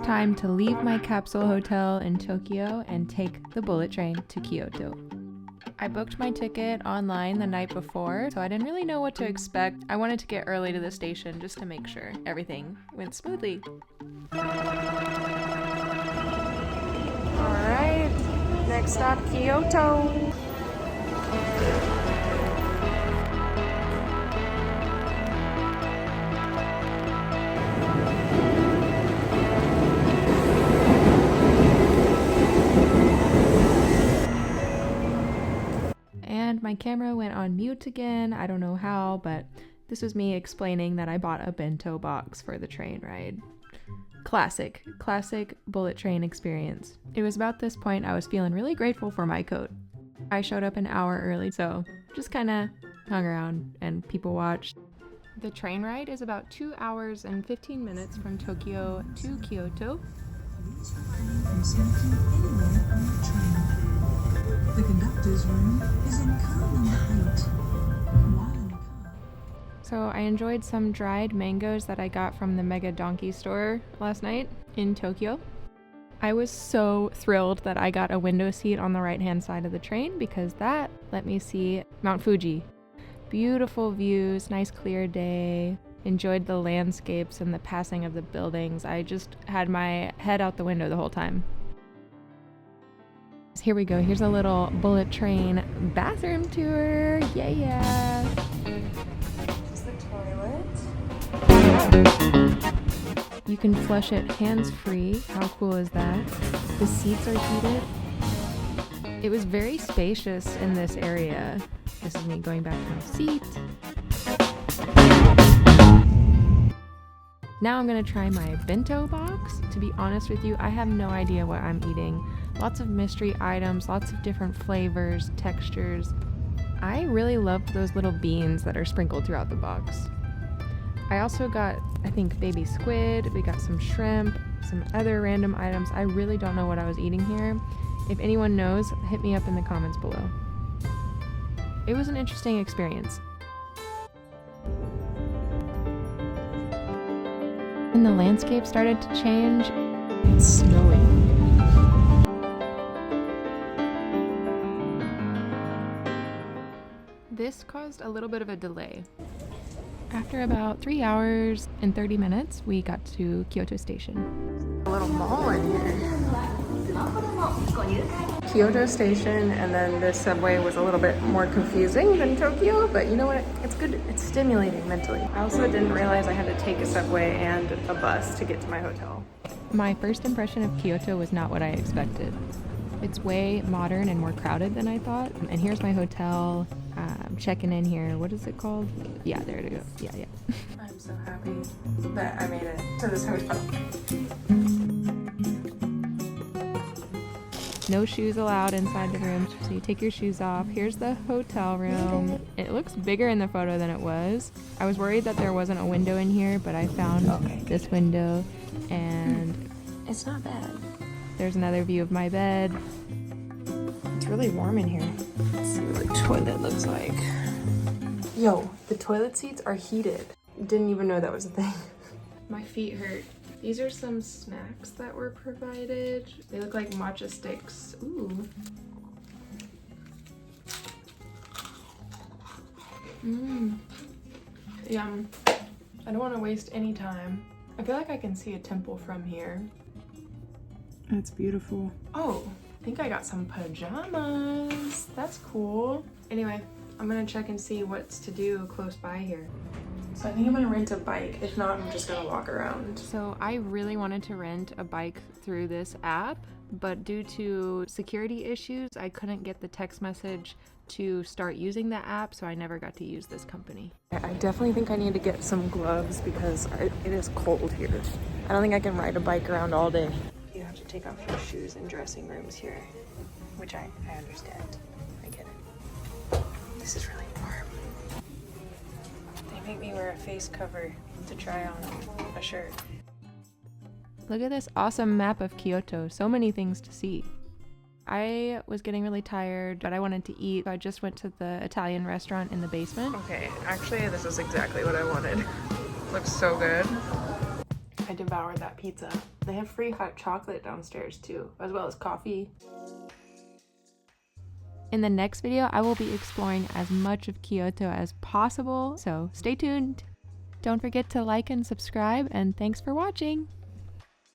time to leave my capsule hotel in Tokyo and take the bullet train to Kyoto. I booked my ticket online the night before, so I didn't really know what to expect. I wanted to get early to the station just to make sure everything went smoothly. Alright, next stop, Kyoto. And my camera went on mute again. I don't know how, but this was me explaining that I bought a bento box for the train ride. Classic bullet train experience. It was about this point I was feeling really grateful for my coat. I showed up an hour early, so just kind of hung around and people watched. The train ride is about 2 hours and 15 minutes from Tokyo to Kyoto. The conductor's room is in car number 8. So I enjoyed some dried mangoes that I got from the Mega Donkey store last night in Tokyo. I was so thrilled that I got a window seat on the right-hand side of the train because that let me see Mount Fuji. Beautiful views, nice clear day. Enjoyed the landscapes and the passing of the buildings. I just had my head out the window the whole time. Here we go. Here's a little bullet train bathroom tour. Yeah. This is the toilet. You can flush it hands-free. How cool is that? The seats are heated. It was very spacious in this area. This is me going back to my seat. Now I'm gonna try my bento box. To be honest with you, I have no idea what I'm eating. Lots of mystery items, lots of different flavors, textures. I really loved those little beans that are sprinkled throughout the box. I also got, I think, baby squid, we got some shrimp, some other random items. I really don't know what I was eating here. If anyone knows, hit me up in the comments below. It was an interesting experience. And the landscape started to change. It's snowing. This caused a little bit of a delay. After about 3 hours and 30 minutes, we got to Kyoto Station. A little mall in here. Kyoto Station, and then this subway was a little bit more confusing than Tokyo, but you know what? It's good. It's stimulating mentally. I also didn't realize I had to take a subway and a bus to get to my hotel. My first impression of Kyoto was not what I expected. It's way modern and more crowded than I thought. And here's my hotel. Checking in here. What is it called? Yeah, there it goes. Yeah. I'm so happy that I made it to this hotel. No shoes allowed inside the room, so you take your shoes off. Here's the hotel room. It looks bigger in the photo than it was. I was worried that there wasn't a window in here, but I found this window, and It's not bad. there's another view of my bed. It's really warm in here. Let's see what the toilet looks like. Yo, the toilet seats are heated. Didn't even know that was a thing. My feet hurt. These are some snacks that were provided. They look like matcha sticks. Ooh. Yum. I don't want to waste any time. I feel like I can see a temple from here. That's beautiful. Oh, I think I got some pajamas. That's cool. Anyway, I'm gonna check and see what's to do close by here. So I think I'm gonna rent a bike. If not, I'm just gonna walk around. So I really wanted to rent a bike through this app, but due to security issues, I couldn't get the text message to start using the app, so I never got to use this company. I definitely think I need to get some gloves because it is cold here. I don't think I can ride a bike around all day. You have to take off your shoes in dressing rooms here, which I understand. I get it. This is really warm. They make me wear a face cover to try on a shirt. Look at this awesome map of Kyoto. So many things to see. I was getting really tired, but I wanted to eat, so I just went to the Italian restaurant in the basement. Okay, actually this is exactly what I wanted. Looks so good. I devoured that pizza. They have free hot chocolate downstairs too, as well as coffee. In the next video, I will be exploring as much of Kyoto as possible, so stay tuned. Don't forget to like and subscribe, and thanks for watching!